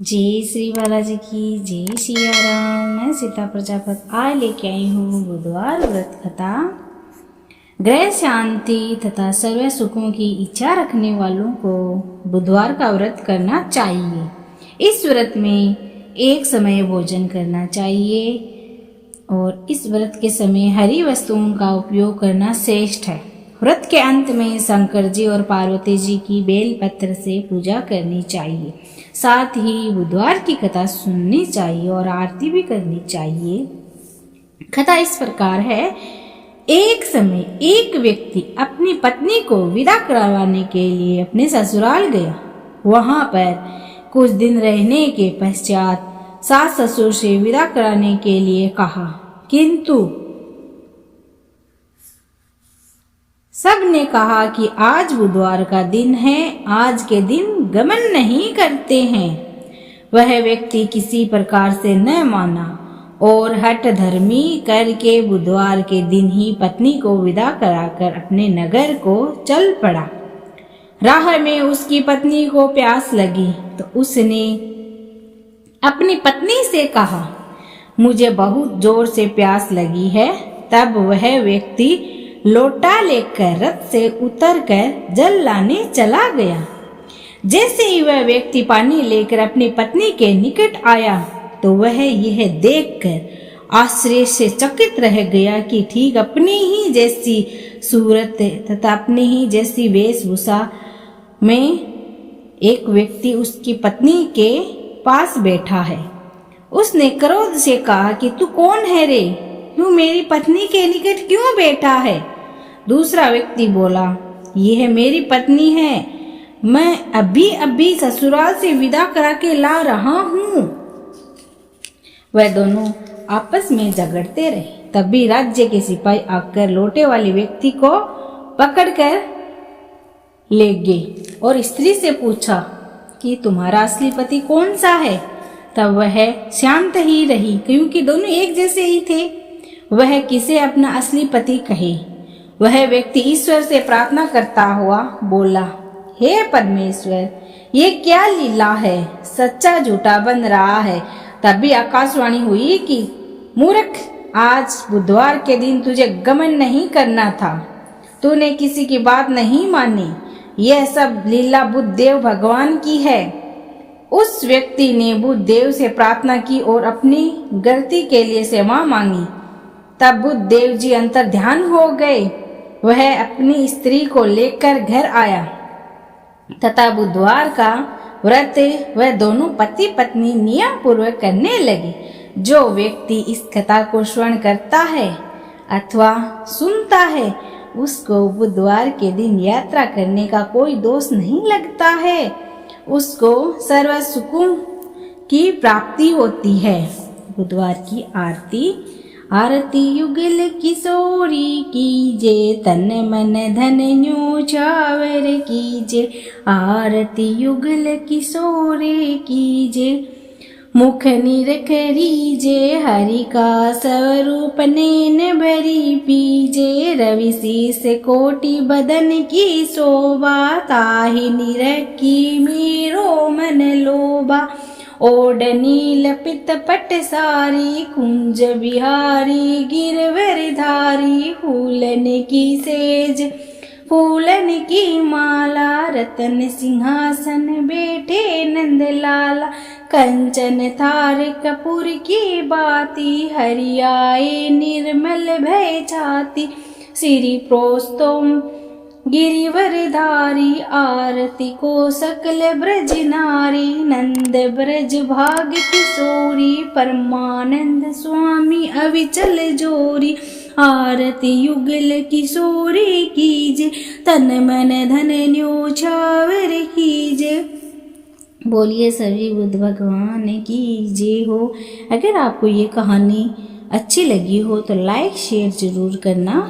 जय श्री बालाजी की जय सिया राम। मैं सीता प्रजापत आज लेके आई हूँ बुधवार व्रत कथा। ग्रह शांति तथा सर्व सुखों की इच्छा रखने वालों को बुधवार का व्रत करना चाहिए। इस व्रत में एक समय भोजन करना चाहिए और इस व्रत के समय हरी वस्तुओं का उपयोग करना श्रेष्ठ है। व्रत के अंत में शंकर जी और पार्वती जी की बेल पत्र से पूजा करनी चाहिए। साथ ही बुधवार की कथा सुननी चाहिए और आरती भी करनी चाहिए। कथा इस प्रकार है। एक समय एक व्यक्ति अपनी पत्नी को विदा करवाने के लिए अपने ससुराल गया। वहां पर कुछ दिन रहने के पश्चात सास ससुर से विदा कराने के लिए कहा, किंतु सब ने कहा कि आज बुधवार का दिन है, आज के दिन गमन नहीं करते हैं। वह व्यक्ति किसी प्रकार से न माना और हठ धर्मी करके बुधवार के दिन ही पत्नी को विदा कराकर अपने नगर को चल पड़ा। राह में उसकी पत्नी को प्यास लगी तो उसने अपनी पत्नी से कहा, मुझे बहुत जोर से प्यास लगी है। तब वह व्यक्ति लोटा लेकर रथ से उतरकर जल लाने चला गया। जैसे ही वह व्यक्ति पानी लेकर अपनी पत्नी के निकट आया तो वह यह देखकर आश्चर्य से चकित रह गया कि ठीक अपनी ही जैसी सूरत तथा अपनी ही जैसी वेशभूषा में एक व्यक्ति उसकी पत्नी के पास बैठा है। उसने क्रोध से कहा कि तू कौन है रे? तू मेरी पत्नी के निकट क्यों बैठा है? दूसरा व्यक्ति बोला, यह मेरी पत्नी है, मैं अभी अभी ससुराल से विदा करा के ला रहा हूँ। वह दोनों आपस में झगड़ते रहे। तभी राज्य के सिपाही आकर लोटे वाले व्यक्ति को पकड़कर ले गए और स्त्री से पूछा कि तुम्हारा असली पति कौन सा है? तब वह शांत ही रही क्योंकि दोनों एक जैसे ही थे। वह किसे अपना असली पति कहे। वह व्यक्ति ईश्वर से प्रार्थना करता हुआ बोला, हे परमेश्वर, ये क्या लीला है? सच्चा झूठा बन रहा है। तभी आकाशवाणी हुई कि मूर्ख, आज बुधवार के दिन तुझे गमन नहीं करना था, तूने किसी की बात नहीं मानी। यह सब लीला बुद्धदेव भगवान की है। उस व्यक्ति ने बुद्धदेव से प्रार्थना की और अपनी गलती के लिए क्षमा मांगी। तब बुद्धदेव जी अंतर ध्यान हो गए। वह अपनी स्त्री को लेकर घर आया तथा बुधवार का व्रत वह दोनों पति पत्नी नियम पूर्वक करने लगे। जो व्यक्ति इस कथा को श्रवण करता है अथवा सुनता है उसको बुधवार के दिन यात्रा करने का कोई दोष नहीं लगता है। उसको सर्व सुखों की प्राप्ति होती है। बुधवार की आरती। आरती युगल किशोरी कीजे, तन मन धन न्योछावर कीजे। आरती युगल किशोरी कीजे, मुख निरखरीजे। हरि का स्वरूप नैन भरी पीजे। रवि शीस कोटि बदन की शोभा, ताहि निरखी मेरो मन लोभा। ओड नील पित पट सारी, कुंज बिहारी गिरवर धारी। फूलन की सेज फूलन की माला, रतन सिंहासन बैठे नंद लाला। कंचन थार कपूर की बाती, हरियाए निर्मल भय छाती। श्री प्रोस्तोम गिरिवरधारी, आरती को सकल ब्रज नारी। नंद ब्रज भाग किशोरी, परमानंद स्वामी अविचल जोरी। आरती युगल किशोरी कीजे, तन मन धन न्योछावर कीजे। बोलिए सभी बुद्ध भगवान की जय हो। अगर आपको ये कहानी अच्छी लगी हो तो लाइक शेयर जरूर करना।